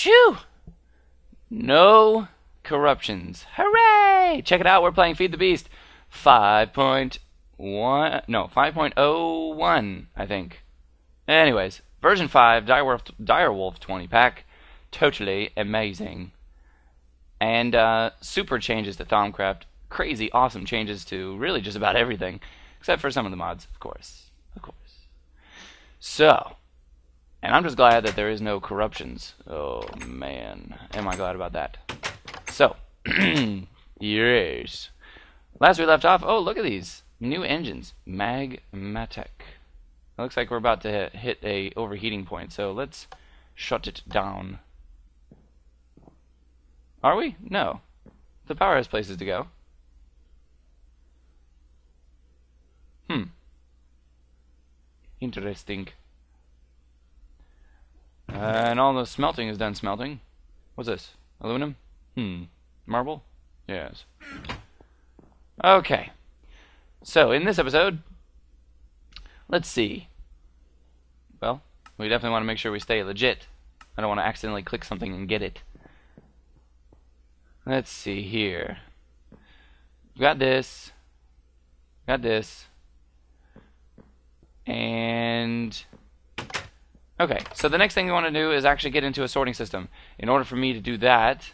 Phew! No corruptions. Hooray! Check it out, we're playing Feed the Beast 5.01, I think. Anyways, version 5, Direwolf 20 pack. Totally amazing. And super changes to Thaumcraft. Crazy awesome changes to really just about everything. Except for some of the mods, of course. So, and I'm just glad that there is no corruptions. Oh man, am I glad about that. So, yes. Last we left off, oh look at these. New engines. Magmatic. Looks like we're about to hit a overheating point, so let's shut it down. Are we? No. The power has places to go. Interesting. And all the smelting is done smelting. What's this? Aluminum? Marble? Yes. Okay. So, in this episode, let's see. Well, we definitely want to make sure we stay legit. I don't want to accidentally click something and get it. Let's see here. Got this. And okay, so the next thing we want to do is actually get into a sorting system. In order for me to do that,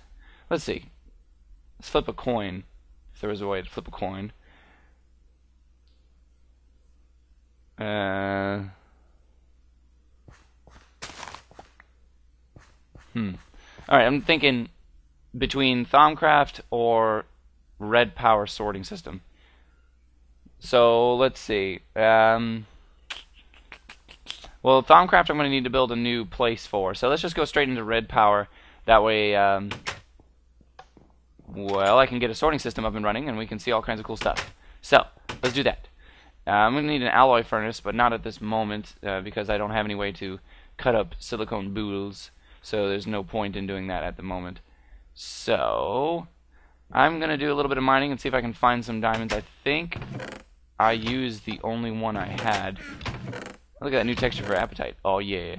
let's see. Let's flip a coin. If there was a way to flip a coin. Alright, I'm thinking between Thaumcraft or Red Power sorting system. So let's see. Well, Thaumcraft I'm going to need to build a new place for. So let's just go straight into Red Power. That way, well, I can get a sorting system up and running, and we can see all kinds of cool stuff. So let's do that. I'm going to need an alloy furnace, but not at this moment because I don't have any way to cut up silicone boules. So there's no point in doing that at the moment. So I'm going to do a little bit of mining and see if I can find some diamonds. I think I used the only one I had. Look at that new texture for Appetite. Oh yeah.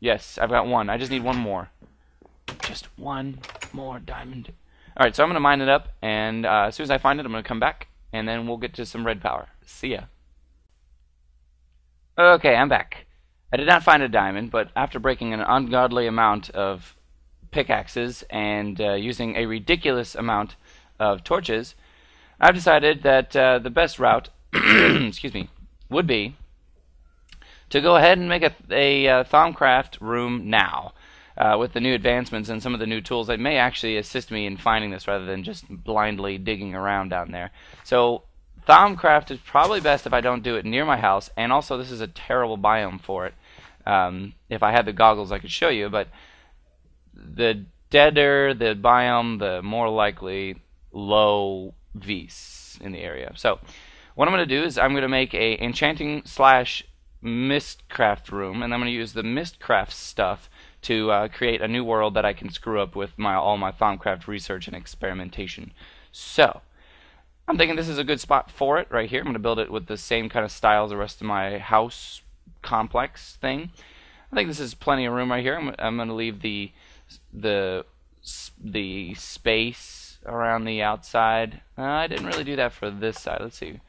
Yes, I've got one. I just need one more. Just one more diamond. Alright, so I'm going to mine it up, and as soon as I find it, I'm going to come back, and then we'll get to some red power. See ya. Okay, I'm back. I did not find a diamond, but after breaking an ungodly amount of pickaxes and using a ridiculous amount of torches, I've decided that the best route excuse me, would be to go ahead and make a Thaumcraft room now. With the new advancements and some of the new tools that may actually assist me in finding this rather than just blindly digging around down there. So Thaumcraft is probably best if I don't do it near my house, and also this is a terrible biome for it. If I had the goggles I could show you, but the deader the biome, the more likely low Vs in the area. So what I'm going to do is I'm going to make a enchanting / mistcraft room, and I'm going to use the mistcraft stuff to create a new world that I can screw up with all my Thaumcraft research and experimentation. So I'm thinking this is a good spot for it right here. I'm going to build it with the same kind of style as the rest of my house complex thing. I think this is plenty of room right here. I'm going to leave the space around the outside. I didn't really do that for this side. Let's see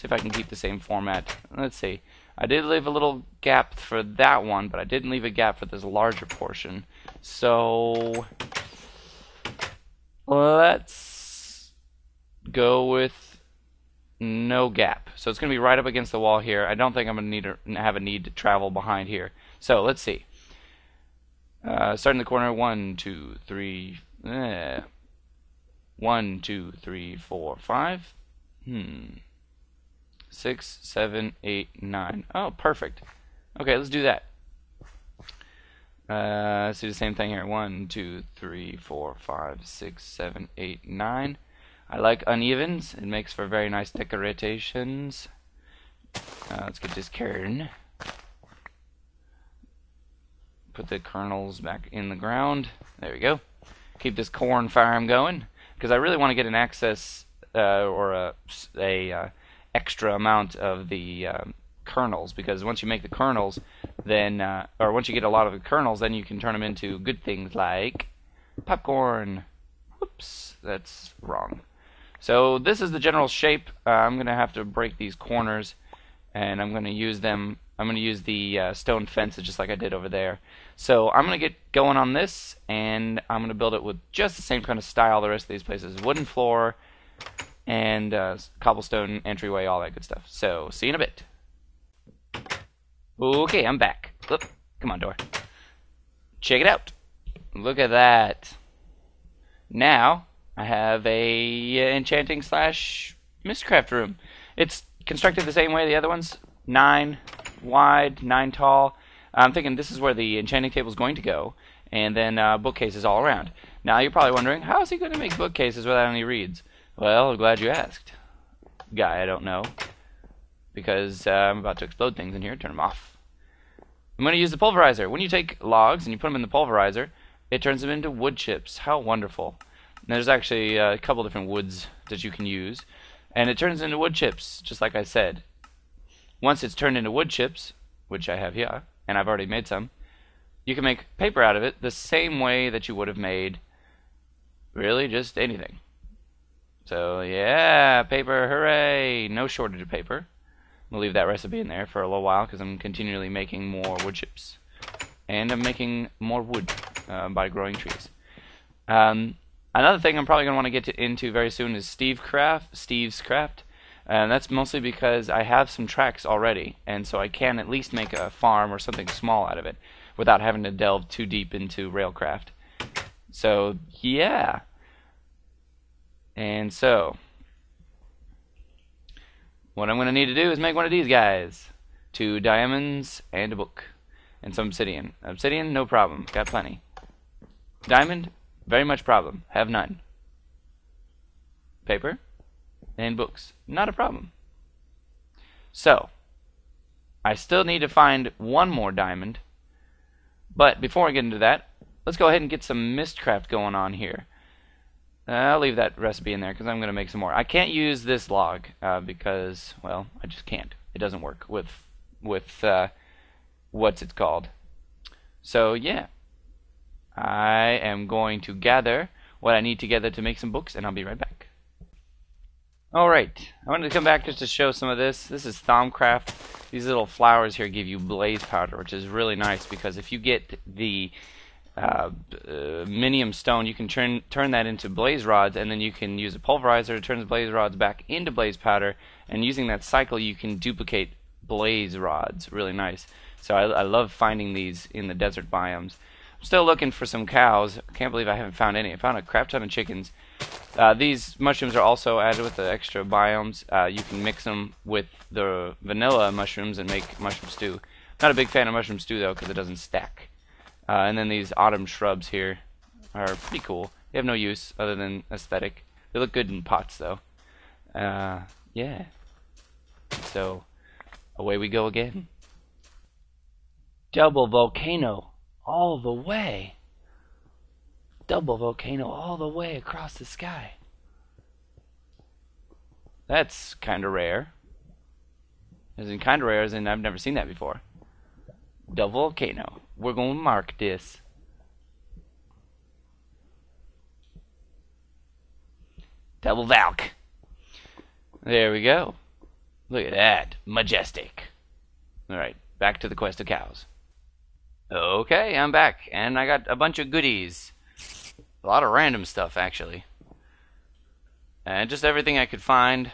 if I can keep the same format. Let's see. I did leave a little gap for that one, but I didn't leave a gap for this larger portion. So let's go with no gap. So it's going to be right up against the wall here. I don't think I'm going to have a need to travel behind here. So let's see. Starting the corner, 1, 2, 3. 1, 2, 3, 4, 5. 6, 7, 8, 9. Oh, perfect. Okay, let's do that. Let's do the same thing here. 1, 2, 3, 4, 5, 6, 7, 8, 9. I like unevens. It makes for very nice decorations. Let's get this kern. Put the kernels back in the ground. There we go. Keep this corn farm going, because I really want to get an access or a extra amount of the kernels, because once you make the kernels, then or once you get a lot of the kernels, then you can turn them into good things like popcorn. Whoops, that's wrong. So this is the general shape. I'm gonna have to break these corners, and I'm gonna use them. I'm gonna use the stone fences just like I did over there. So I'm gonna get going on this, and I'm gonna build it with just the same kind of style the rest of these places: wooden floor and cobblestone entryway, all that good stuff. So see you in a bit. Okay, I'm back. Oop, come on, door. Check it out. Look at that. Now I have a enchanting slash mistcraft room. It's constructed the same way the other ones. 9 wide, 9 tall. I'm thinking this is where the enchanting table is going to go, and then bookcases all around. Now you're probably wondering, how is he going to make bookcases without any reeds? Well, I'm glad you asked. Guy, I don't know. Because I'm about to explode things in here. Turn them off. I'm going to use the pulverizer. When you take logs and you put them in the pulverizer, it turns them into wood chips. How wonderful. Now, there's actually a couple different woods that you can use, and it turns into wood chips, just like I said. Once it's turned into wood chips, which I have here, and I've already made some, you can make paper out of it the same way that you would have made really just anything. So yeah, paper, hooray! No shortage of paper. I'll leave that recipe in there for a little while because I'm continually making more wood chips. And I'm making more wood by growing trees. Another thing I'm probably going to want to get into very soon is Steve's Craft. And that's mostly because I have some tracks already, and so I can at least make a farm or something small out of it without having to delve too deep into railcraft. So yeah. And so what I'm going to need to do is make one of these guys. 2 diamonds and a book. And some obsidian. Obsidian, no problem. Got plenty. Diamond, very much problem. Have none. Paper and books, not a problem. So I still need to find one more diamond. But before I get into that, let's go ahead and get some mistcraft going on here. I'll leave that recipe in there because I'm going to make some more. I can't use this log because, well, I just can't. It doesn't work with what's it called. So yeah, I am going to gather what I need to gather to make some books, and I'll be right back. Alright, I wanted to come back just to show some of this. This is Thaumcraft. These little flowers here give you blaze powder, which is really nice because if you get the minium stone, you can turn that into blaze rods, and then you can use a pulverizer to turn the blaze rods back into blaze powder, and using that cycle you can duplicate blaze rods. Really nice. So I love finding these in the desert biomes. I'm still looking for some cows. I can't believe I haven't found any. I found a crap ton of chickens. These mushrooms are also added with the extra biomes. You can mix them with the vanilla mushrooms and make mushroom stew. Not a big fan of mushroom stew though because it doesn't stack. And then these autumn shrubs here are pretty cool. They have no use other than aesthetic. They look good in pots though. Yeah. So away we go again. Double volcano all the way. Double volcano all the way across the sky. That's kind of rare. As in kind of rare as in I've never seen that before. Double volcano. We're going to mark this. Double Valk. There we go. Look at that. Majestic. Alright, back to the quest of cows. Okay, I'm back, and I got a bunch of goodies. A lot of random stuff, actually. And just everything I could find.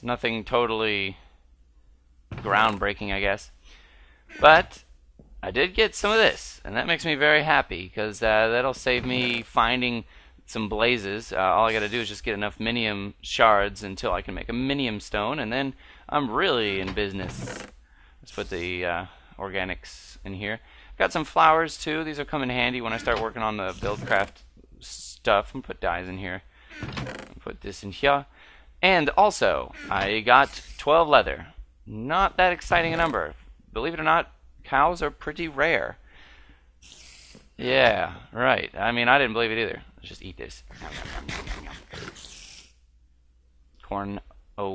Nothing totally groundbreaking, I guess. But I did get some of this, and that makes me very happy, because that'll save me finding some blazes. All I gotta do is just get enough minium shards until I can make a minium stone, and then I'm really in business. Let's put the organics in here. Got some flowers too. These will come in handy when I start working on the buildcraft stuff. I'm gonna put dyes in here. Put this in here. And also, I got 12 leather. Not that exciting a number. Believe it or not, cows are pretty rare. Yeah, right. I mean, I didn't believe it either. Let's just eat this. Corn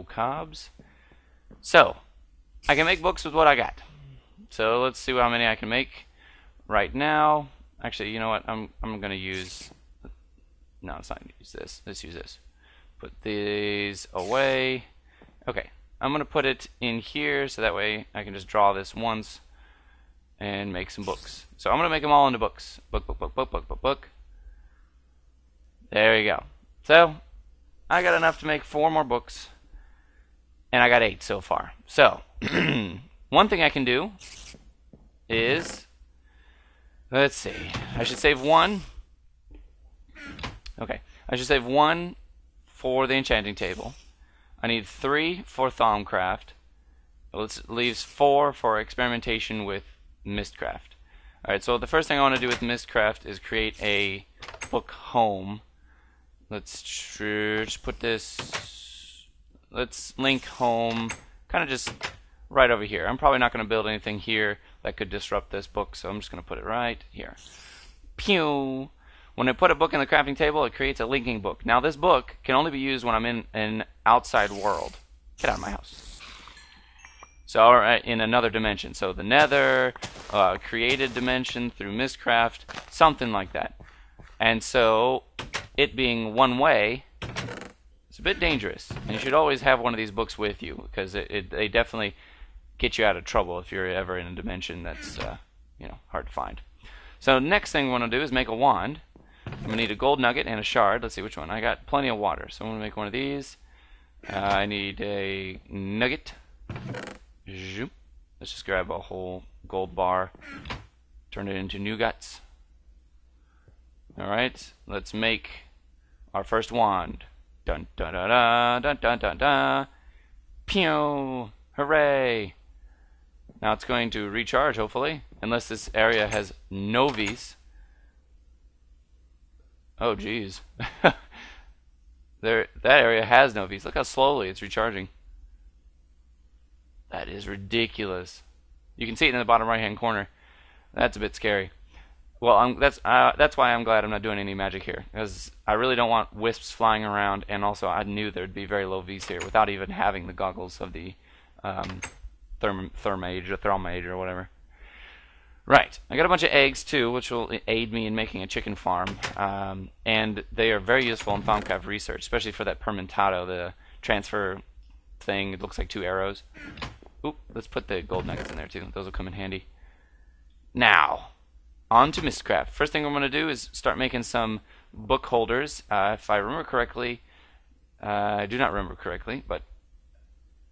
cobs. So, I can make books with what I got. So let's see how many I can make right now. Actually, you know what? I'm gonna use. No, it's not gonna use this. Let's use this. Put these away. Okay, I'm gonna put it in here so that way I can just draw this once and make some books. So I'm gonna make them all into books. Book, book, book, book, book, book, book. There you go. So I got enough to make 4 more books, and I got 8 so far. So one thing I can do is, let's see, I should save 1. Okay, I should save 1 for the enchanting table. I need 3 for Thaumcraft. It leaves 4 for experimentation with Mystcraft. Alright, so the first thing I want to do with Mystcraft is create a book home. Let's just put this, let's link home kind of just right over here. I'm probably not going to build anything here that could disrupt this book, so I'm just going to put it right here. Pew! When I put a book in the crafting table, it creates a linking book. Now this book can only be used when I'm in an outside world. Get out of my house. So in another dimension. So the Nether, created dimension through Mystcraft, something like that. And so it being one way, it's a bit dangerous. And you should always have one of these books with you, because they definitely get you out of trouble if you're ever in a dimension that's hard to find. So next thing we want to do is make a wand. I'm going to need a gold nugget and a shard. Let's see which one. I got plenty of water, so I'm going to make one of these. I need a nugget. Let's just grab a whole gold bar, turn it into nuggets. Alright, let's make our first wand. Dun dun dun dun dun dun dun dun. Pew! Hooray! Now it's going to recharge, hopefully, unless this area has novies. Oh, geez. That area has novies. Look how slowly it's recharging. That is ridiculous. You can see it in the bottom right-hand corner. That's a bit scary. Well, that's why I'm glad I'm not doing any magic here, because I really don't want wisps flying around, and also I knew there'd be very low V's here without even having the goggles of the Thermage or Thermage or whatever. Right, I got a bunch of eggs too, which will aid me in making a chicken farm, and they are very useful in Thaumcraft research, especially for that permentado, the transfer thing. It looks like 2 arrows. Oop, let's put the gold nuggets in there too. Those will come in handy. Now, on to Mystcraft. First thing I'm going to do is start making some book holders. If I remember correctly, I do not remember correctly, but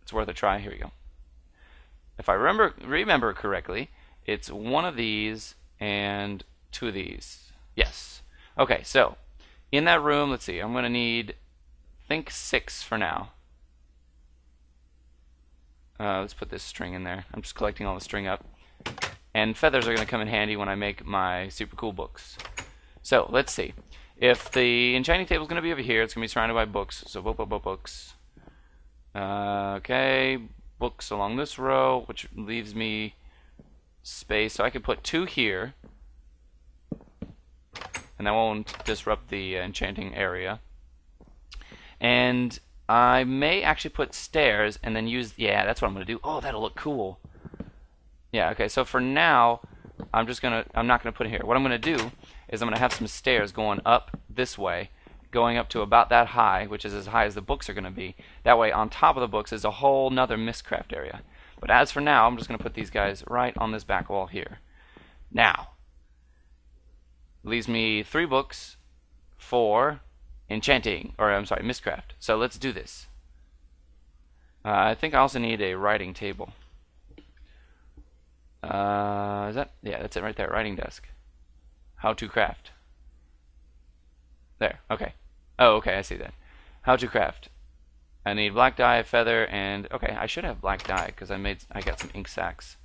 it's worth a try. Here we go. If I remember correctly, it's 1 of these and 2 of these. Yes. Okay, so in that room, let's see, I'm going to need, I think 6 for now. Let's put this string in there. I'm just collecting all the string up. And feathers are going to come in handy when I make my super cool books. So, let's see. If the enchanting table is going to be over here, it's going to be surrounded by books. So, books. Okay, books along this row, which leaves me space. So I could put 2 here, and that won't disrupt the enchanting area. And I may actually put stairs and then use, yeah, that's what I'm going to do. Oh, that'll look cool. Yeah, okay, so for now, I'm not going to put it here. What I'm going to do is I'm going to have some stairs going up this way, going up to about that high, which is as high as the books are going to be. That way, on top of the books is a whole nother Mystcraft area. But as for now, I'm just going to put these guys right on this back wall here. Now, leaves me 3 books for enchanting, or I'm sorry, Mystcraft. So let's do this. I think I also need a writing table. Is that? Yeah, that's it right there. Writing desk. How to craft. There. Okay. Oh, okay. I see that. How to craft. I need black dye, feather, and okay. I should have black dye because I got some ink sacs,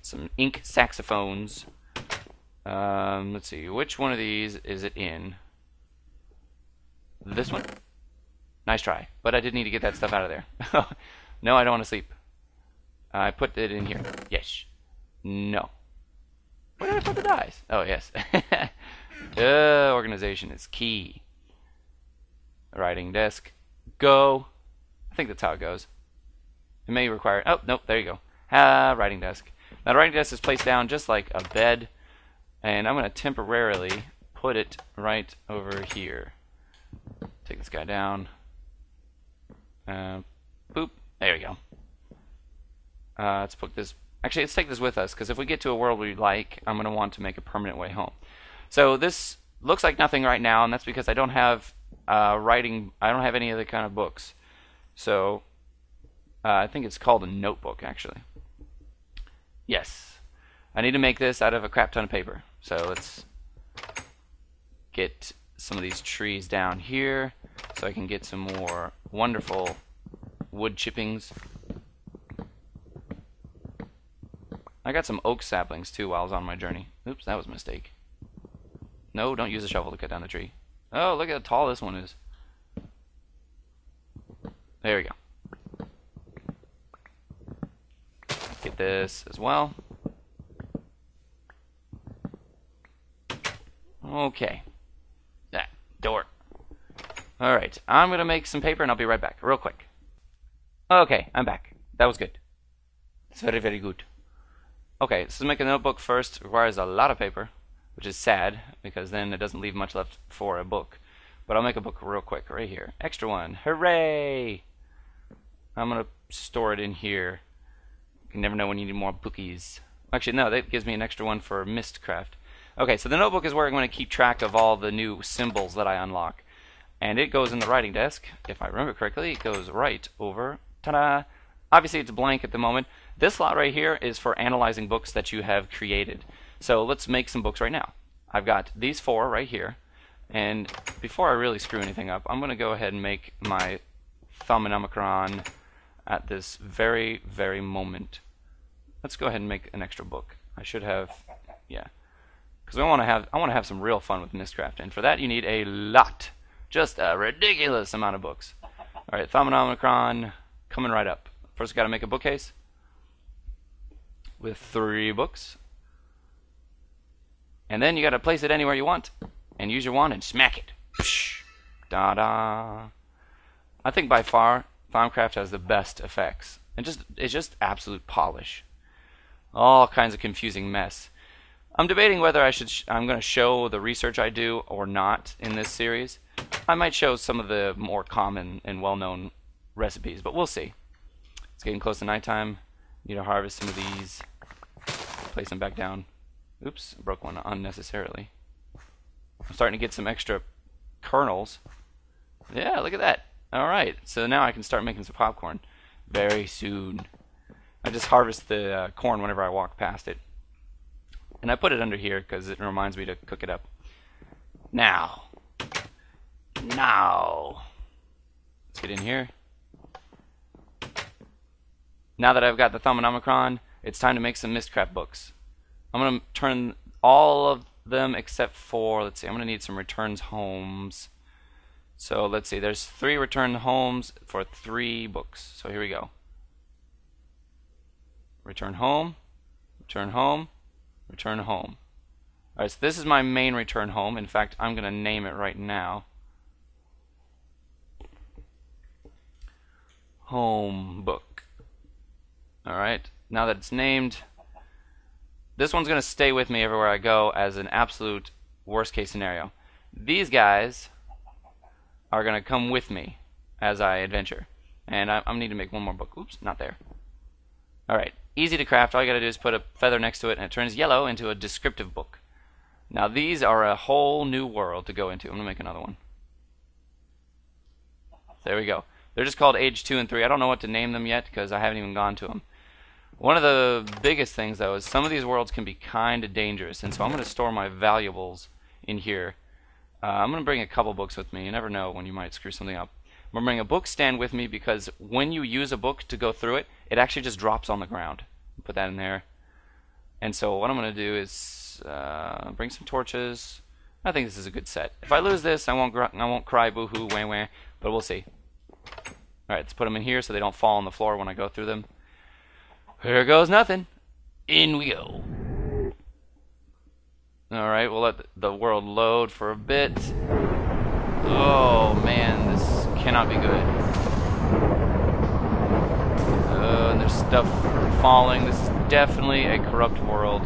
some ink saxophones. Let's see. Which one of these is it in? This one. Nice try. But I did need to get that stuff out of there. No, I don't want to sleep. I put it in here. Yes. No. Where did I put the dice? Oh, yes. Organization is key. Writing desk. Go. I think that's how it goes. It may require... Oh, nope, there you go. Writing desk. Now the writing desk is placed down just like a bed, and I'm going to temporarily put it right over here. Take this guy down. Boop. There we go. Let's put this... Actually, let's take this with us, because if we get to a world we like, I'm going to want to make a permanent way home. So this looks like nothing right now, and that's because I don't have writing... I don't have any other kind of books. So I think it's called a notebook, actually. Yes. I need to make this out of a crap ton of paper. So let's get some of these trees down here so I can get some more wonderful wood chippings. I got some oak saplings too while I was on my journey. Oops, that was a mistake. No, don't use a shovel to cut down the tree. Oh, look at how tall this one is. There we go. Get this as well. Okay. That door. Alright, I'm going to make some paper and I'll be right back, real quick. Okay, I'm back. That was good. It's very, very good. Okay, so to make a notebook first requires a lot of paper, which is sad, because then it doesn't leave much left for a book. But I'll make a book real quick, right here. Extra one. Hooray! I'm going to store it in here. You never know when you need more bookies. Actually, no, that gives me an extra one for Mystcraft. Okay, so the notebook is where I'm going to keep track of all the new symbols that I unlock. And it goes in the writing desk. If I remember correctly, it goes right over. Ta-da! Obviously, it's blank at the moment. This slot right here is for analyzing books that you have created. So let's make some books right now. I've got these 4 right here. And before I really screw anything up, I'm going to go ahead and make my Thumb-and-Omicron at this very, very moment. Let's go ahead and make an extra book. I should have, yeah. Because I want to have some real fun with Mystcraft. And for that, you need a lot. Just a ridiculous amount of books. All right, Thumb-and-Omicron coming right up. First, got to make a bookcase with 3 books. And then you got to place it anywhere you want. And use your wand and smack it. Psh, da-da. I think by far, Thaumcraft has the best effects. And it's just absolute polish. All kinds of confusing mess. I'm debating whether I'm going to show the research I do or not in this series. I might show some of the more common and well-known recipes, but we'll see. It's getting close to nighttime. Need to harvest some of these. Place them back down. Oops, broke one unnecessarily. I'm starting to get some extra kernels. Yeah, look at that. Alright, so now I can start making some popcorn very soon. I just harvest the corn whenever I walk past it. And I put it under here because it reminds me to cook it up. Now. Let's get in here. Now that I've got the Thumb-and-Omicron, it's time to make some Mystcraft books. I'm going to turn all of them except for, let's see, I'm going to need some returns homes. So let's see, there's 3 return homes for 3 books. So here we go. Return home, return home, return home. Alright, so this is my main return home. In fact, I'm going to name it right now. Home book. Alright, now that it's named, this one's going to stay with me everywhere I go as an absolute worst case scenario. These guys are going to come with me as I adventure. And I need to make one more book. Oops, not there. Alright, easy to craft. All you got to do is put a feather next to it and it turns yellow into a descriptive book. Now these are a whole new world to go into. I'm going to make another one. There we go. They're just called Age 2 and 3. I don't know what to name them yet because I haven't even gone to them. One of the biggest things, though, is some of these worlds can be kind of dangerous, and so I'm going to store my valuables in here. I'm going to bring a couple books with me. You never know when you might screw something up. I'm going to bring a book stand with me because when you use a book to go through it, it actually just drops on the ground. Put that in there. And so what I'm going to do is bring some torches. I think this is a good set. If I lose this, I won't cry boo-hoo, wah-wah, but we'll see. Alright, let's put them in here so they don't fall on the floor when I go through them. Here goes nothing. In we go. Alright, we'll let the world load for a bit. Oh man, this cannot be good. and there's stuff falling. This is definitely a corrupt world.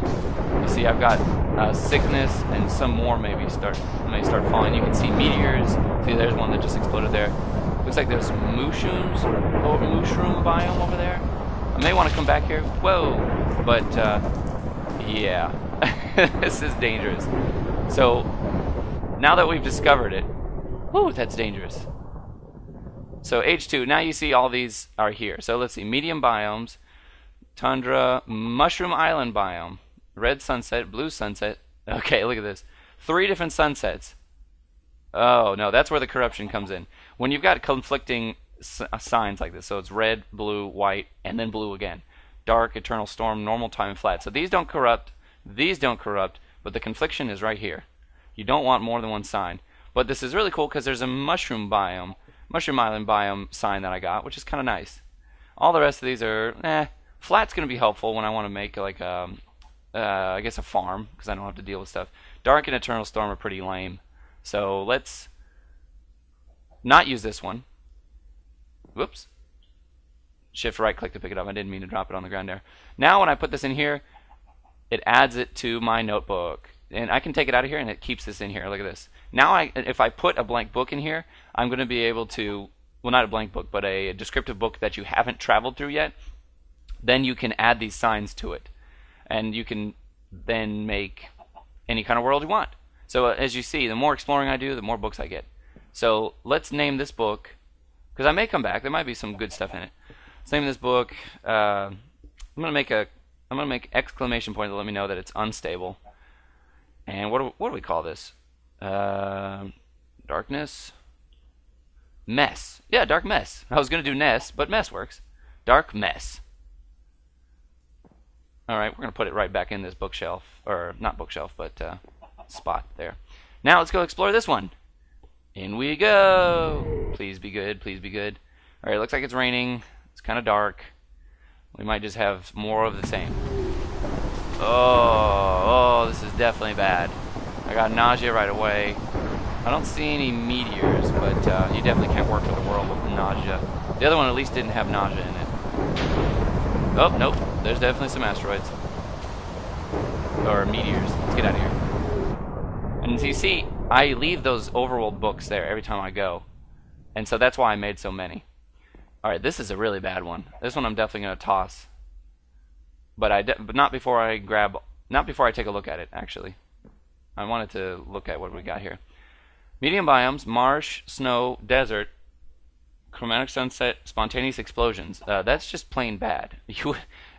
You see, I've got sickness, and some more may start falling. You can see meteors. See, there's one that just exploded there. Looks like there's mushroom biome over there. I may want to come back here. Whoa! But yeah, this is dangerous. So now that we've discovered it, whoo, that's dangerous. So H2, now you see all these are here. So let's see, medium biomes, tundra, mushroom island biome, red sunset, blue sunset. Okay, look at this. 3 different sunsets. Oh, no, that's where the corruption comes in. When you've got conflicting signs like this, so it's red, blue, white, and then blue again. Dark, eternal storm, normal time, flat. So these don't corrupt, but the confliction is right here. You don't want more than one sign. But this is really cool because there's a mushroom biome, mushroom island biome sign that I got, which is kind of nice. All the rest of these are, flat's going to be helpful when I want to make like I guess a farm, because I don't have to deal with stuff. Dark and eternal storm are pretty lame. So let's not use this one. Whoops. Shift right click to pick it up. I didn't mean to drop it on the ground there. Now when I put this in here, it adds it to my notebook. And I can take it out of here and it keeps this in here. Look at this. Now if I put a blank book in here, I'm going to be able to, well, not a blank book, but a descriptive book that you haven't traveled through yet. Then you can add these signs to it. And you can then make any kind of world you want. So as you see, the more exploring I do, the more books I get. So let's name this book, because I may come back. There might be some good stuff in it. Let's name this book. I'm gonna make exclamation point to let me know that it's unstable. And what do we call this? Darkness. Mess. Yeah, dark mess. I was gonna do Ness, but mess works. Dark mess. All right, we're gonna put it right back in this bookshelf, or not bookshelf, but spot there. Now let's go explore this one. In we go. Please be good. Please be good. All right, looks like it's raining. It's kind of dark. We might just have more of the same. Oh, this is definitely bad. I got nausea right away. I don't see any meteors, but you definitely can't work with a world with nausea. The other one at least didn't have nausea in it. Oh, nope. There's definitely some asteroids. Or meteors. Let's get out of here. And so you see, I leave those overworld books there every time I go. And so that's why I made so many. Alright, this is a really bad one. This one I'm definitely going to toss. But not before I take a look at it, actually. I wanted to look at what we got here. Medium biomes, marsh, snow, desert, chromatic sunset, spontaneous explosions. That's just plain bad.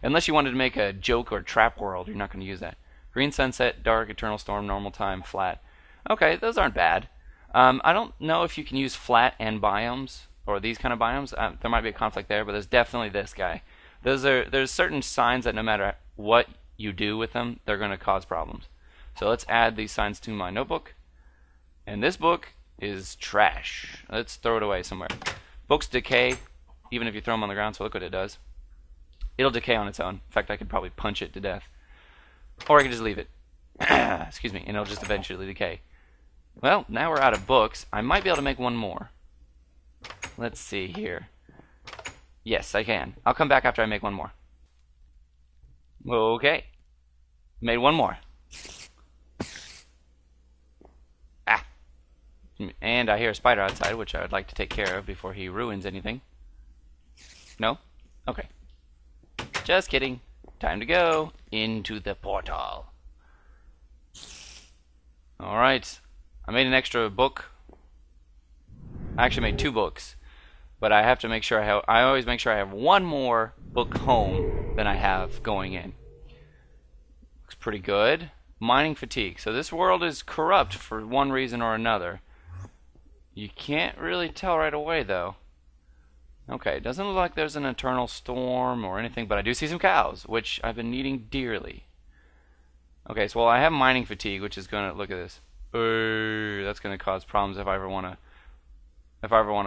Unless you wanted to make a joke or trap world, you're not going to use that. Green sunset, dark, eternal storm, normal time, flat. Okay, those aren't bad. I don't know if you can use flat and biomes, or these kind of biomes. There might be a conflict there, but there's definitely this guy. There's certain signs that no matter what you do with them, they're going to cause problems. So let's add these signs to my notebook. And this book is trash. Let's throw it away somewhere. Books decay, even if you throw them on the ground, so look what it does. It'll decay on its own. In fact, I could probably punch it to death. Or I could just leave it. Excuse me, and it'll just eventually decay. Well, now we're out of books. I might be able to make one more. Let's see here. Yes, I can. I'll come back after I make one more. Okay. Made one more. Ah. And I hear a spider outside, which I would like to take care of before he ruins anything. No? Okay. Just kidding. Time to go into the portal. Alright. I made an extra book. I actually made 2 books. But I have to make sure I always make sure I have one more book home than I have going in. Looks pretty good. Mining fatigue. So this world is corrupt for one reason or another. You can't really tell right away though. Okay, doesn't look like there's an eternal storm or anything, but I do see some cows, which I've been needing dearly. Okay, so I have mining fatigue, which is gonna look at this. That's gonna cause problems if I ever wanna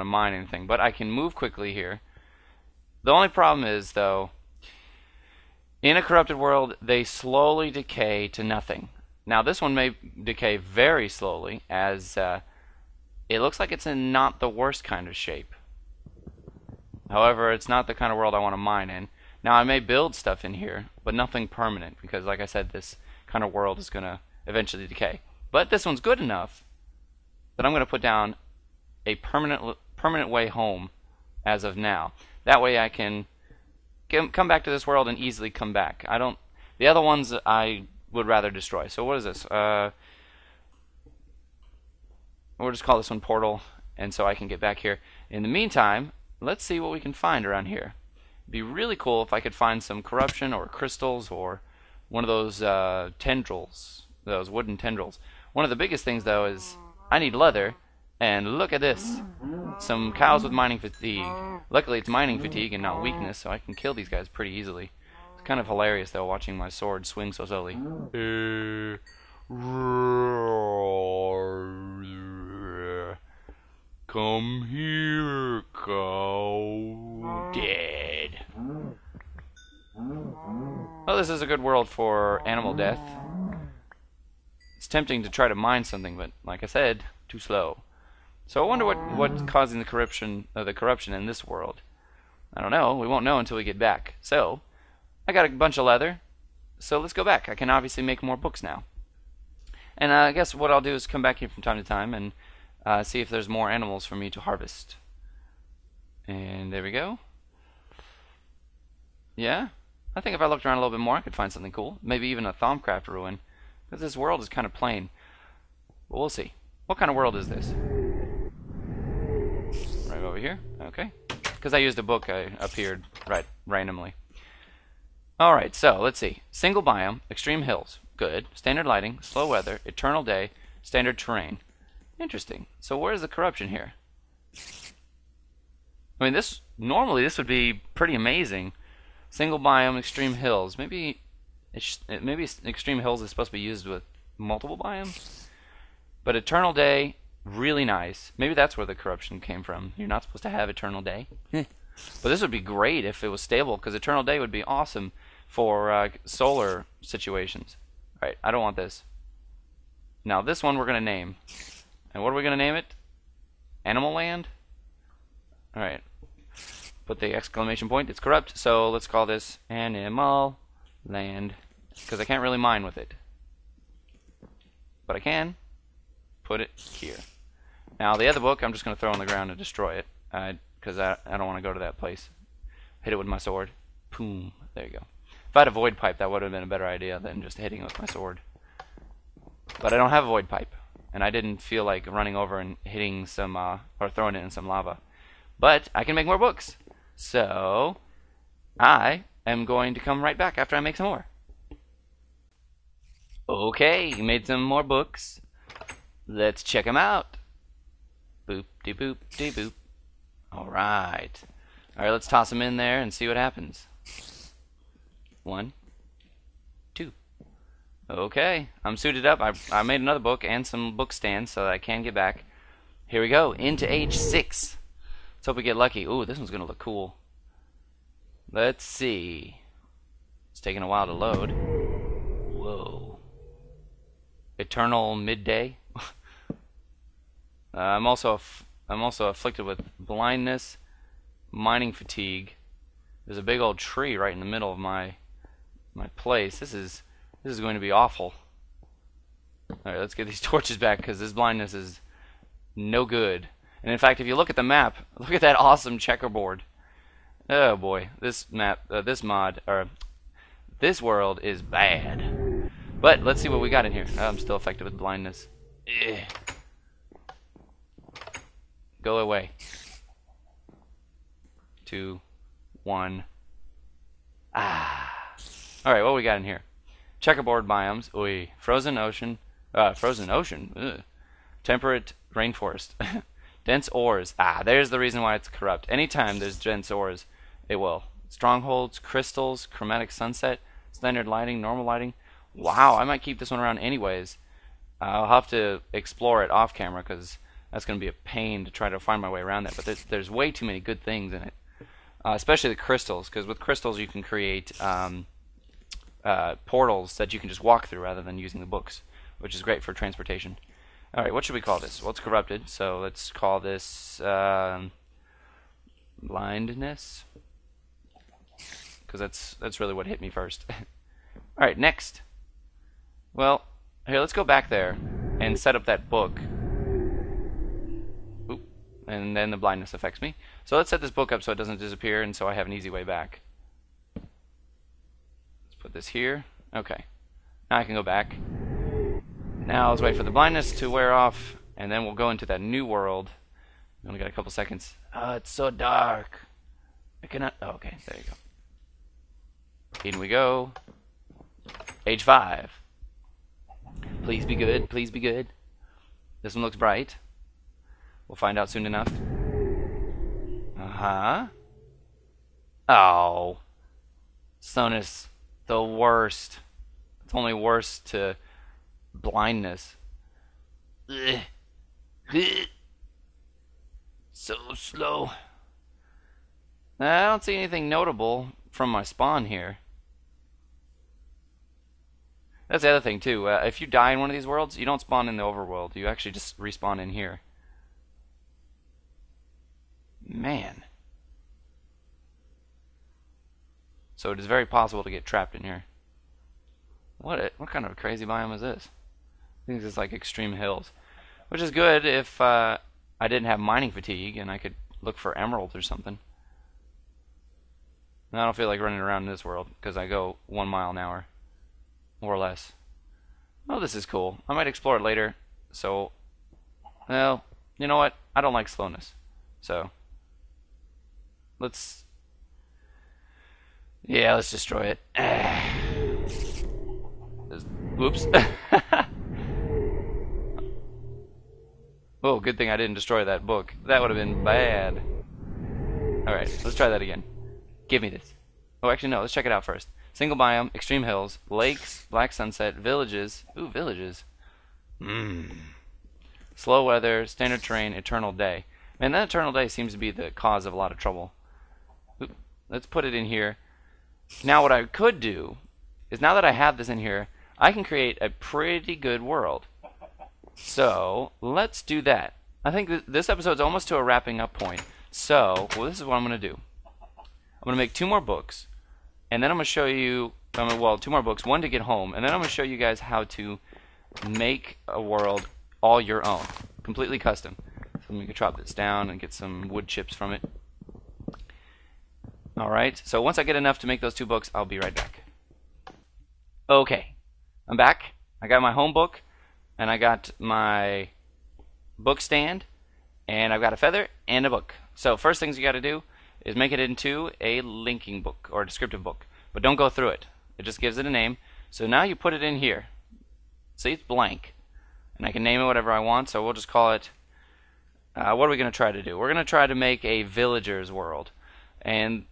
mine anything. But I can move quickly here. The only problem is though, in a corrupted world, they slowly decay to nothing. Now this one may decay very slowly, as it looks like it's in not the worst kind of shape. However, it's not the kind of world I want to mine in. Now I may build stuff in here, but nothing permanent, because like I said, this kind of world is going to eventually decay. But this one's good enough that I'm going to put down a permanent way home as of now. That way I can come back to this world and easily come back. The other ones I would rather destroy. So what is this? We'll just call this one Portal, and so I can get back here. In the meantime, let's see what we can find around here. It'd be really cool if I could find some corruption or crystals or one of those tendrils, those wooden tendrils. One of the biggest things though is I need leather, and look at this. Some cows with mining fatigue. Luckily it's mining fatigue and not weakness, so I can kill these guys pretty easily. It's kind of hilarious though, watching my sword swing so slowly. Come here, cow. Dead. Well, this is a good world for animal death. It's tempting to try to mine something, but like I said, too slow. So I wonder what's causing the corruption in this world. I don't know. We won't know until we get back. So I got a bunch of leather, so let's go back. I can obviously make more books now. And I guess what I'll do is come back here from time to time and see if there's more animals for me to harvest. And there we go. Yeah, I think if I looked around a little bit more, I could find something cool. Maybe even a Thaumcraft ruin, because this world is kind of plain. But we'll see. What kind of world is this? Right over here. Okay. Because I used a book, I appeared right randomly. Alright, so let's see. Single biome, extreme hills. Good. Standard lighting, slow weather, eternal day, standard terrain. Interesting. So where's the corruption here? I mean, normally this would be pretty amazing. Single biome, extreme hills. Maybe extreme hills is supposed to be used with multiple biomes. But eternal day, really nice. Maybe that's where the corruption came from. You're not supposed to have eternal day. But this would be great if it was stable, because eternal day would be awesome for solar situations. Alright, I don't want this. Now this one we're going to name. And what are we going to name it? Animal Land? Alright. Put the exclamation point. It's corrupt, so let's call this Animal Land. Because I can't really mine with it. But I can put it here. Now the other book I'm just going to throw on the ground and destroy it. Because I don't want to go to that place. Hit it with my sword. Boom. There you go. If I had a void pipe, that would have been a better idea than just hitting it with my sword. But I don't have a void pipe. And I didn't feel like running over and hitting some, or throwing it in some lava. But I can make more books. So I am going to come right back after I make some more. Okay, you made some more books. Let's check them out. Boop de boop de boop. Alright. Alright, let's toss them in there and see what happens. 1, 2. Okay, I'm suited up. I made another book and some book stands so that I can get back. Here we go, into age 6. Let's hope we get lucky. Ooh, this one's going to look cool. Let's see. It's taking a while to load. Whoa. Eternal midday. I'm also afflicted with blindness, mining fatigue. There's a big old tree right in the middle of my place. This is going to be awful. Alright, let's get these torches back, because this blindness is no good. And in fact, if you look at the map, look at that awesome checkerboard. Oh boy, this map, this world is bad. But let's see what we got in here. Oh, I'm still affected with blindness. Ugh. Go away. 2, 1. Alright, what we got in here? Checkerboard biomes. Oi. Frozen ocean. Frozen ocean. Ugh. Temperate rainforest. Dense ores. There's the reason why it's corrupt. Anytime there's dense ores, it will. Strongholds, crystals, chromatic sunset, standard lighting, normal lighting. Wow, I might keep this one around anyways. I'll have to explore it off camera, because that's going to be a pain to try to find my way around that. But there's way too many good things in it. Especially the crystals, because with crystals you can create portals that you can just walk through rather than using the books, which is great for transportation. Alright, what should we call this? Well, it's corrupted, so let's call this blindness. because that's really what hit me first. Alright, next. Well, here, let's go back there and set up that book. Oop, and then the blindness affects me. So let's set this book up so it doesn't disappear, and so I have an easy way back. Let's put this here. Okay. Now I can go back. Now let's wait for the blindness to wear off, and then we'll go into that new world. We only got a couple seconds. Oh, it's so dark. I cannot... Oh, okay, there you go. In we go. Age 5. Please be good, please be good. This one looks bright. We'll find out soon enough. Uh-huh. Oh. Sonus, the worst. It's only worse to blindness. Ugh. Ugh. So slow. I don't see anything notable from my spawn here. That's the other thing too. If you die in one of these worlds, you don't spawn in the overworld. You actually just respawn in here. Man. So it is very possible to get trapped in here. What kind of crazy biome is this? I think this is like extreme hills, which is good if I didn't have mining fatigue and I could look for emeralds or something. And I don't feel like running around in this world because I go 1 mile an hour. More or less. Oh, this is cool. I might explore it later. So, well, you know what? I don't like slowness. So, let's destroy it. Whoops. Oh, good thing I didn't destroy that book. That would have been bad. Alright, let's try that again. Give me this. Oh, actually, no. Let's check it out first. Single biome, extreme hills, lakes, black sunset, villages. Ooh, villages. Slow weather, standard terrain, eternal day. Man, that eternal day seems to be the cause of a lot of trouble. Oop, let's put it in here. Now what I could do is, now that I have this in here, I can create a pretty good world. So, let's do that. I think this episode's almost to a wrapping up point. So, well, this is what I'm going to do. I'm going to make 2 more books. And then I'm going to show you, well, 2 more books, 1 to get home, and then I'm going to show you guys how to make a world all your own, completely custom. So let me drop this down and get some wood chips from it. Alright, so once I get enough to make those 2 books, I'll be right back. Okay, I'm back. I got my home book, and I got my book stand, and I've got a feather and a book. So first things you got to do is make it into a linking book or a descriptive book, but don't go through it. It just gives it a name. So now you put it in here. See, it's blank, and I can name it whatever I want. So we'll just call it. What are we going to try to do? We're going to try to make a villager's world, and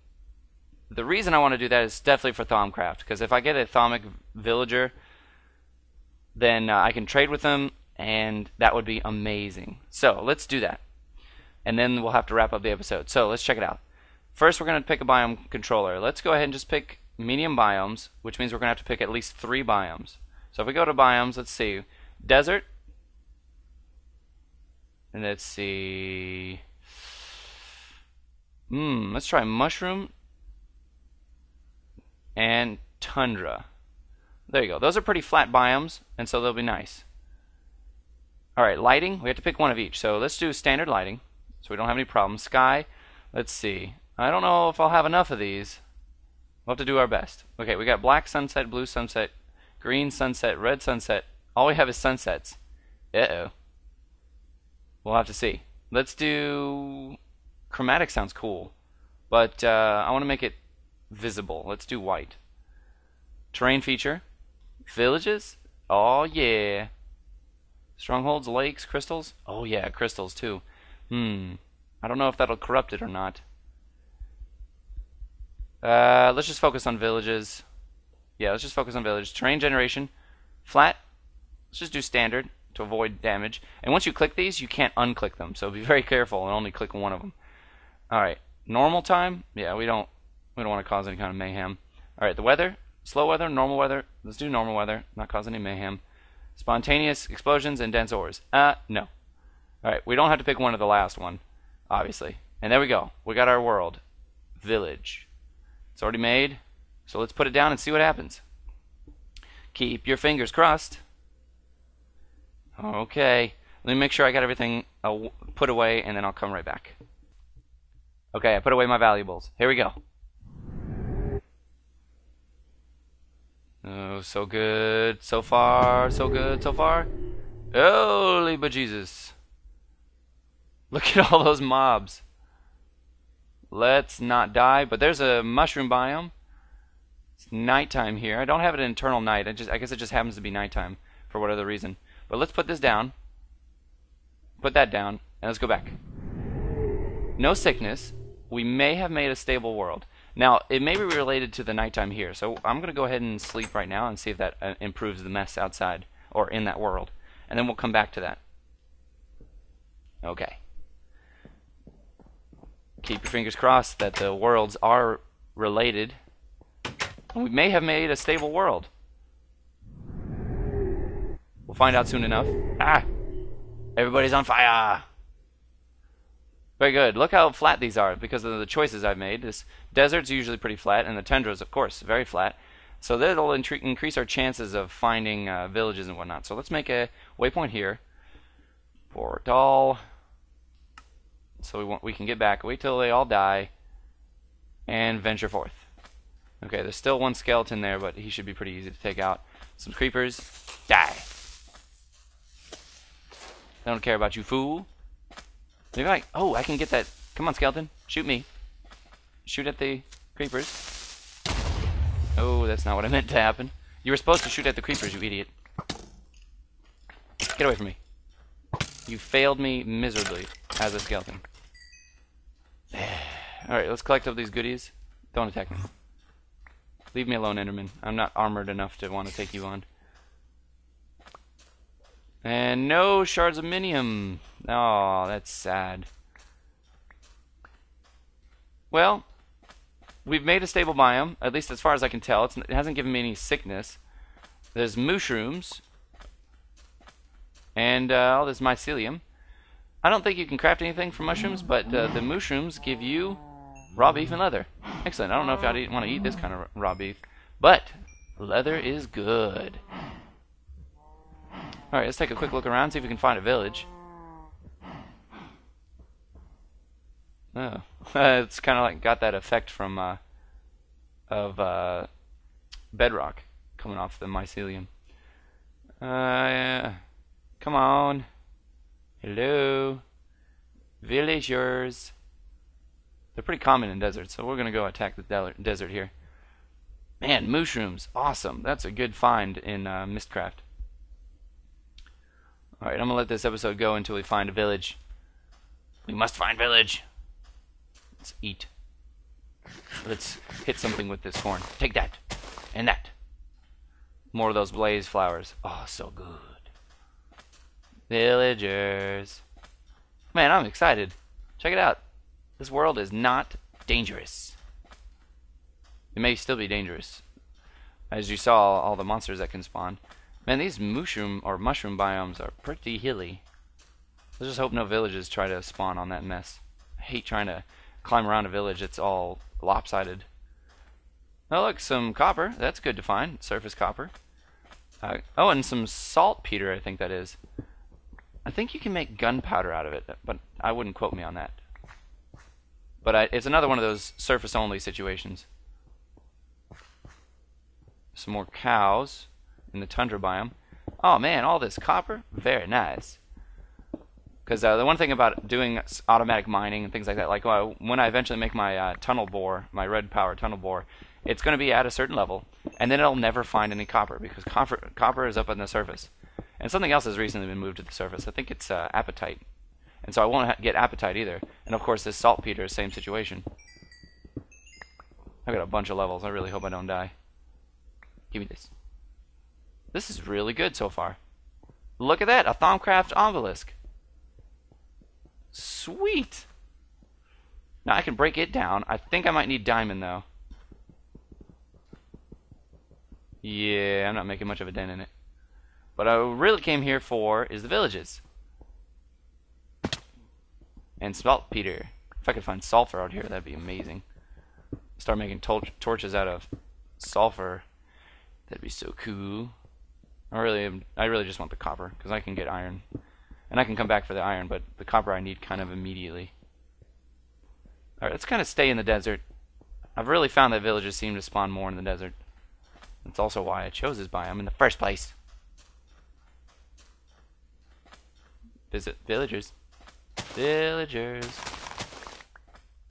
the reason I want to do that is definitely for Thaumcraft, because if I get a Thaumic villager, then I can trade with them, and that would be amazing. So let's do that, and then we'll have to wrap up the episode. So let's check it out. First, we're going to pick a biome controller. Let's go ahead and just pick medium biomes, which means we're going to have to pick at least 3 biomes. So if we go to biomes, let's see. Desert. And let's see. Let's try mushroom and tundra. There you go. Those are pretty flat biomes, and so they'll be nice. Alright, lighting. We have to pick 1 of each. So let's do standard lighting, so we don't have any problems. Sky. Let's see. I don't know if I'll have enough of these. We'll have to do our best. Okay, we got black sunset, blue sunset, green sunset, red sunset. All we have is sunsets. Uh-oh. We'll have to see. Let's do... Chromatic sounds cool, but I want to make it visible. Let's do white. Terrain feature. Villages. Oh, yeah. Strongholds, lakes, crystals. Oh, yeah, crystals, too. I don't know if that'll corrupt it or not. Let's just focus on villages. Yeah, let's just focus on villages. Terrain generation. Flat. Let's just do standard to avoid damage. And once you click these, you can't unclick them. So be very careful and only click 1 of them. Alright. Normal time. Yeah, we don't want to cause any kind of mayhem. Alright, the weather. Slow weather, normal weather. Let's do normal weather. Not cause any mayhem. Spontaneous explosions and dense ores. No. Alright, we don't have to pick 1 of the last one, obviously. And there we go. We got our world. Village. It's already made. So let's put it down and see what happens. Keep your fingers crossed. Okay. Let me make sure I got everything put away, and then I'll come right back. Okay, I put away my valuables. Here we go. Oh, so good. So far, so good so far. Holy bejesus. Look at all those mobs. Let's not die. But there's a mushroom biome. It's nighttime here. I don't have an internal night. I guess it just happens to be nighttime for whatever reason. But let's put this down. Put that down. And let's go back. No sickness. We may have made a stable world. Now, it may be related to the nighttime here. So I'm going to go ahead and sleep right now and see if that improves the mess outside or in that world. And then we'll come back to that. Okay. Keep your fingers crossed that the worlds are related. We may have made a stable world. We'll find out soon enough. Ah! Everybody's on fire! Very good. Look how flat these are because of the choices I've made. This desert's usually pretty flat, and the tundra's, of course, very flat. So that'll increase our chances of finding villages and whatnot. So let's make a waypoint here. Portal. So we can get back. Wait till they all die. And venture forth. Okay, there's still one skeleton there, but he should be pretty easy to take out. Some creepers. Die. I don't care about you, fool. Maybe I can get that. Come on, skeleton. Shoot me. Shoot at the creepers. Oh, that's not what I meant to happen. You were supposed to shoot at the creepers, you idiot. Get away from me. You failed me miserably as a skeleton. Alright, let's collect up these goodies. Don't attack me. Leave me alone, Enderman. I'm not armored enough to want to take you on. And no shards of minium. Oh, that's sad. Well, we've made a stable biome, at least as far as I can tell. It hasn't given me any sickness. There's mushrooms. And all this mycelium. I don't think you can craft anything from mushrooms, but the mushrooms give you raw beef and leather. Excellent. I don't know if I'd want to eat this kind of raw beef, but leather is good. Alright, let's take a quick look around, see if we can find a village. Oh, it's kind of like got that effect from of bedrock coming off the mycelium. Come on. Hello. Villagers. They're pretty common in deserts, so we're going to go attack the desert here. Man, mushrooms. Awesome. That's a good find in Mystcraft. Alright, I'm going to let this episode go until we find a village. We must find village. Let's eat. Let's hit something with this horn. Take that. And that. More of those blaze flowers. Oh, so good. Villagers. Man, I'm excited. Check it out. This world is not dangerous. It may still be dangerous. As you saw, all the monsters that can spawn. Man, these mushroom biomes are pretty hilly. Let's just hope no villages try to spawn on that mess. I hate trying to climb around a village that's all lopsided. Oh, look, some copper. That's good to find. Surface copper. Oh, and some saltpeter, I think that is. I think you can make gunpowder out of it, but I wouldn't quote me on that. But it's another one of those surface-only situations. Some more cows in the tundra biome. Oh man, all this copper? Very nice. Because the one thing about doing automatic mining and things like that, like when I eventually make my tunnel bore, my red power tunnel bore, it's going to be at a certain level, and then it'll never find any copper, because copper is up on the surface. And something else has recently been moved to the surface. I think it's apatite. And so I won't get apatite either. And of course this saltpeter, same situation. I've got a bunch of levels. I really hope I don't die. Give me this. This is really good so far. Look at that, a Thaumcraft obelisk. Sweet. Now I can break it down. I think I might need diamond though. Yeah, I'm not making much of a dent in it. What I really came here for is the villages. And saltpeter. If I could find sulfur out here, that'd be amazing. Start making torches out of sulfur. That'd be so cool. I really just want the copper, because I can get iron. And I can come back for the iron, but the copper I need kind of immediately. Alright, let's kind of stay in the desert. I've really found that villagers seem to spawn more in the desert. That's also why I chose this biome in the first place. Visit villagers. Villagers.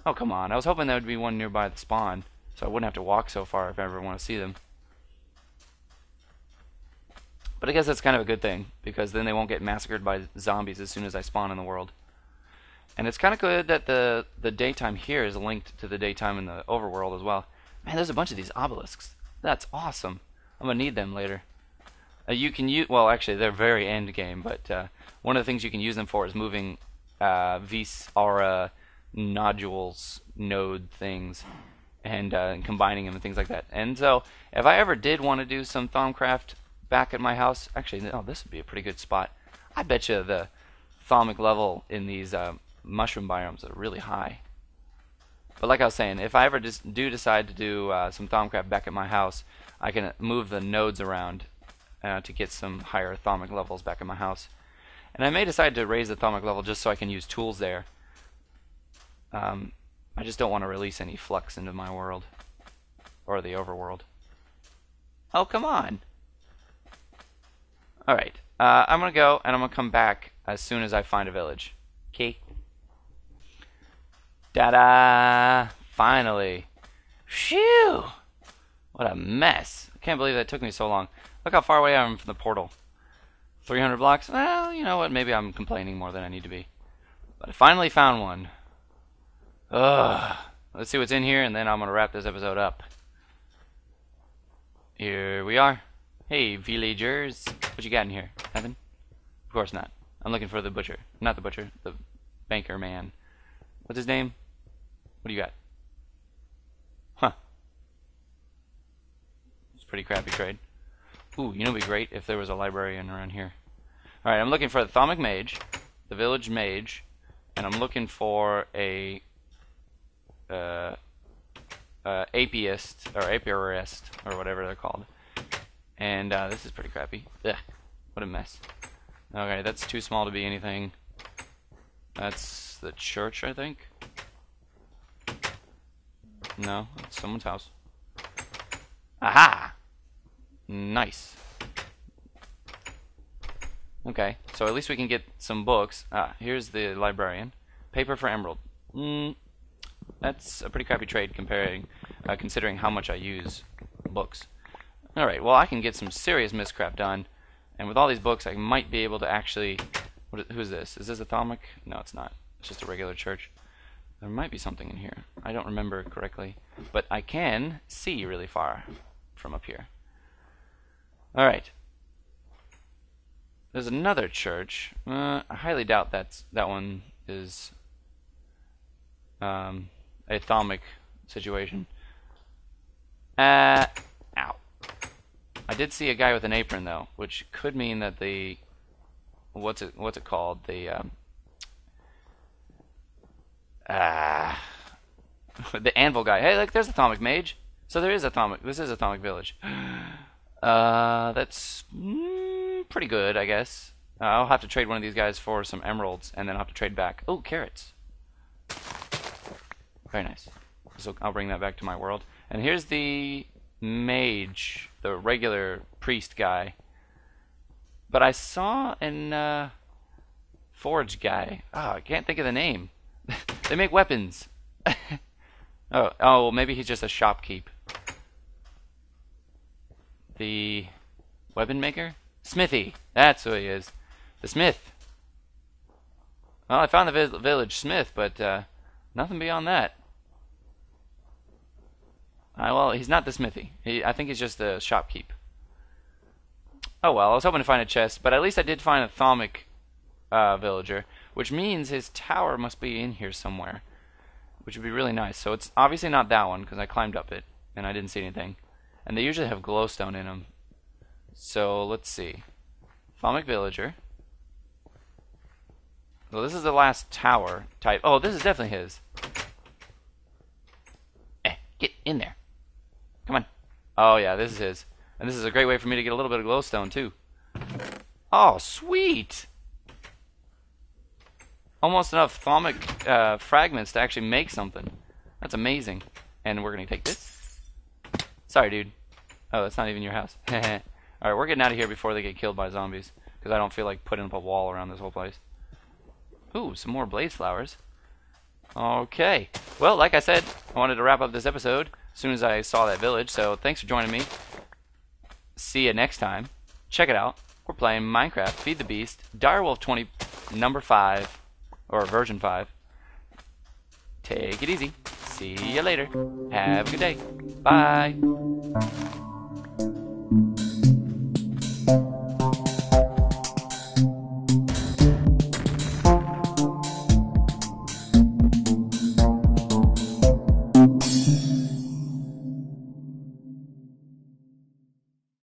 Oh, come on. I was hoping there would be one nearby the spawn, so I wouldn't have to walk so far if I ever want to see them. But I guess that's kind of a good thing, because then they won't get massacred by zombies as soon as I spawn in the world. And it's kind of good that the daytime here is linked to the daytime in the overworld as well. Man, there's a bunch of these obelisks. That's awesome. I'm going to need them later. You can use, well, actually, they're very end game, but one of the things you can use them for is moving vis aura nodules, node things, and combining them and things like that. And so, if I ever did want to do some Thaumcraft back at my house, actually, no, this would be a pretty good spot. I bet you the thaumic level in these mushroom biomes are really high. But like I was saying, if I ever do decide to do some Thaumcraft back at my house, I can move the nodes around to get some higher thaumic levels back in my house. And I may decide to raise the thaumic level just so I can use tools there. I just don't want to release any flux into my world. Or the overworld. Oh, come on! Alright, I'm going to go, and I'm going to come back as soon as I find a village. Okay? Ta-da! Finally! Phew! What a mess. I can't believe that took me so long. Look how far away I am from the portal. 300 blocks? Well, you know what, maybe I'm complaining more than I need to be. But I finally found one. Ugh. Let's see what's in here, and then I'm going to wrap this episode up. Here we are. Hey, villagers. What you got in here? Nothing? Of course not. I'm looking for the butcher. Not the butcher, the banker man. What's his name? What do you got? Huh. It's a pretty crappy trade. Ooh, you know what would be great if there was a librarian around here. Alright, I'm looking for the Thaumic Mage, the Village Mage, and I'm looking for a apiist, or apiarist, or whatever they're called. And this is pretty crappy. Ugh, what a mess. Okay, that's too small to be anything. That's the church, I think. No, it's someone's house. Aha! Nice. Okay, so at least we can get some books. Ah, here's the librarian. Paper for emerald. That's a pretty crappy trade considering how much I use books. Alright, well I can get some serious mystcraft done, and with all these books I might be able to actually... who's this? Is this a Thaumic? No, it's not. It's just a regular church. There might be something in here. I don't remember correctly, but I can see really far from up here. Alright. There's another church. I highly doubt that one is a Thaumic situation. Ow. I did see a guy with an apron though, which could mean that the what's it called? The the anvil guy. Hey, look, there's a Thaumic Mage. So there is a Thaumic. This is a Thaumic village. That's pretty good, I guess. I'll have to trade one of these guys for some emeralds, and then I'll have to trade back. Oh, carrots. Very nice. So I'll bring that back to my world. And here's the mage, the regular priest guy. But I saw an forge guy. Oh, I can't think of the name. They make weapons. Oh, maybe he's just a shopkeep. The weapon maker? Smithy. That's who he is. The smith. Well, I found the village smith, but nothing beyond that. Well, he's not the smithy. I think he's just a shopkeep. Oh well, I was hoping to find a chest, but at least I did find a Thaumic villager, which means his tower must be in here somewhere, which would be really nice. So it's obviously not that one, because I climbed up it, and I didn't see anything. And they usually have glowstone in them. So let's see. Thaumic villager. Well, this is the last tower type. Oh, this is definitely his. Get in there. Come on. Oh yeah, this is his. And this is a great way for me to get a little bit of glowstone too. Oh, sweet! Almost enough thaumic fragments to actually make something. That's amazing. And we're gonna take this. Sorry, dude. Oh, that's not even your house. Alright, we're getting out of here before they get killed by zombies. Because I don't feel like putting up a wall around this whole place. Ooh, some more blaze flowers. Okay. Well, like I said, I wanted to wrap up this episode as soon as I saw that village. So thanks for joining me. See you next time. Check it out. We're playing Minecraft Feed the Beast, Direwolf 20, number 5, or version 5. Take it easy. See you later. Have a good day. Bye.